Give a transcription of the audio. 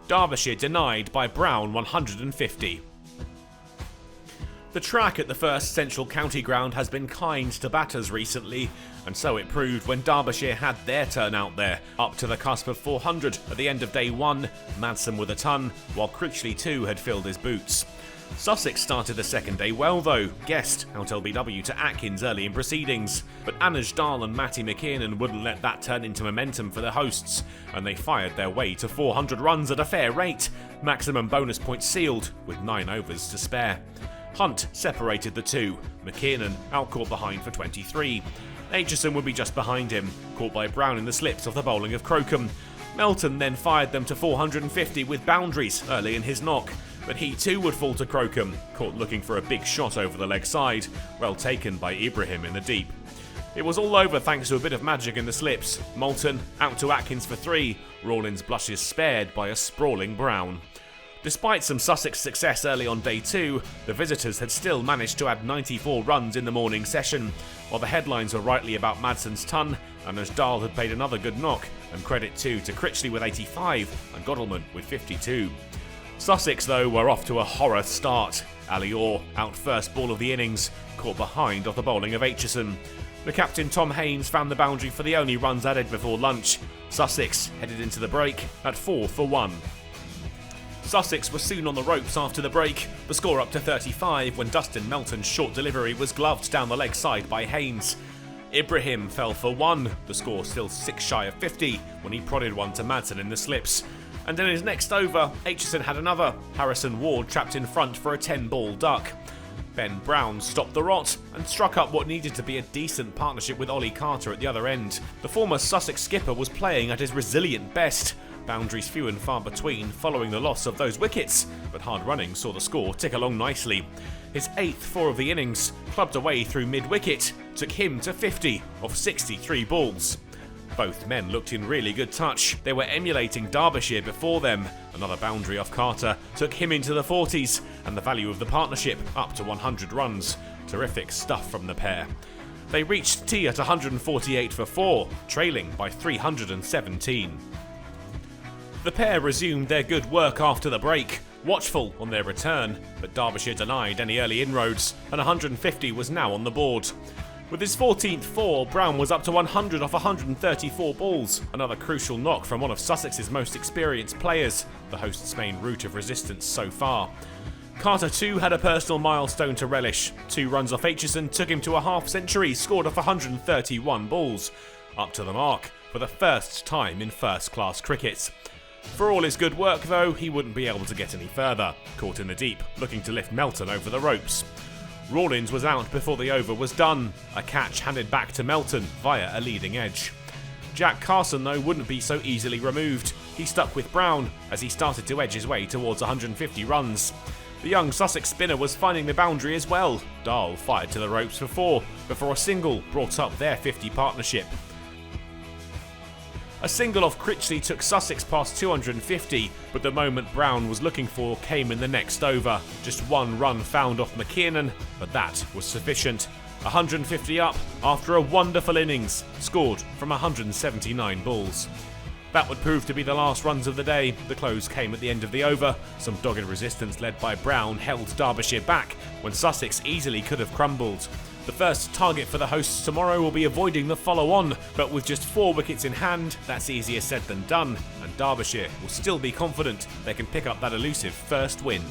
Derbyshire denied by Brown 150. The track at the first Central County Ground has been kind to batters recently, and so it proved when Derbyshire had their turn out there, up to the cusp of 400 at the end of day 1, Madsen with a ton, while Critchley too had filled his boots. Sussex started the second day well though, guessed out LBW to Atkins early in proceedings, but Anuj Dal and Matty McKiernan wouldn't let that turn into momentum for the hosts, and they fired their way to 400 runs at a fair rate, maximum bonus points sealed, with 9 overs to spare. Hunt separated the two, McKiernan out-caught behind for 23. Aitchison would be just behind him, caught by Brown in the slips off the bowling of Crocombe. Melton then fired them to 450 with boundaries early in his knock, but he too would fall to Crocombe, caught looking for a big shot over the leg side, well taken by Ibrahim in the deep. It was all over thanks to a bit of magic in the slips. Melton out to Atkins for 3, Rawlins' blushes spared by a sprawling Brown. Despite some Sussex success early on day 2, the visitors had still managed to add 94 runs in the morning session. While the headlines were rightly about Madsen's ton, Anuj Dal had paid another good knock, and credit too to Critchley with 85 and Godalman with 52. Sussex though were off to a horror start. Ali Orr out first ball of the innings, caught behind off the bowling of Aitchison. The captain Tom Haynes found the boundary for the only runs added before lunch. Sussex headed into the break at 4 for 1. Sussex were soon on the ropes after the break, the score up to 35 when Dustin Melton's short delivery was gloved down the leg side by Haynes. Ibrahim fell for 1, the score still 6 shy of 50 when he prodded one to Madsen in the slips. And in his next over, Aitchison had another, Harrison Ward trapped in front for a 10-ball duck. Ben Brown stopped the rot and struck up what needed to be a decent partnership with Ollie Carter at the other end. The former Sussex skipper was playing at his resilient best. Boundaries few and far between following the loss of those wickets, but hard running saw the score tick along nicely. His 8th 4 of the innings, clubbed away through mid-wicket, took him to 50 off 63 balls. Both men looked in really good touch. They were emulating Derbyshire before them. Another boundary off Carter took him into the 40s, and the value of the partnership up to 100 runs. Terrific stuff from the pair. They reached tea at 148 for 4, trailing by 317. The pair resumed their good work after the break, watchful on their return, but Derbyshire denied any early inroads, and 150 was now on the board. With his 14th 4, Brown was up to 100 off 134 balls, another crucial knock from one of Sussex's most experienced players, the host's main route of resistance so far. Carter too had a personal milestone to relish. 2 runs off Aitchison took him to a half-century, scored off 131 balls. Up to the mark for the first time in first-class cricket. For all his good work though, he wouldn't be able to get any further, caught in the deep, looking to lift Melton over the ropes. Rawlins was out before the over was done, a catch handed back to Melton via a leading edge. Jack Carson though wouldn't be so easily removed. He stuck with Brown as he started to edge his way towards 150 runs. The young Sussex spinner was finding the boundary as well. Dahl fired to the ropes for 4 before a single brought up their 50 partnership. A single off Critchley took Sussex past 250, but the moment Brown was looking for came in the next over. Just 1 run found off McKiernan, but that was sufficient. 150 up after a wonderful innings, scored from 179 balls. That would prove to be the last runs of the day. The close came at the end of the over. Some dogged resistance led by Brown held Derbyshire back when Sussex easily could have crumbled. The first target for the hosts tomorrow will be avoiding the follow-on, but with just 4 wickets in hand, that's easier said than done, and Derbyshire will still be confident they can pick up that elusive first win.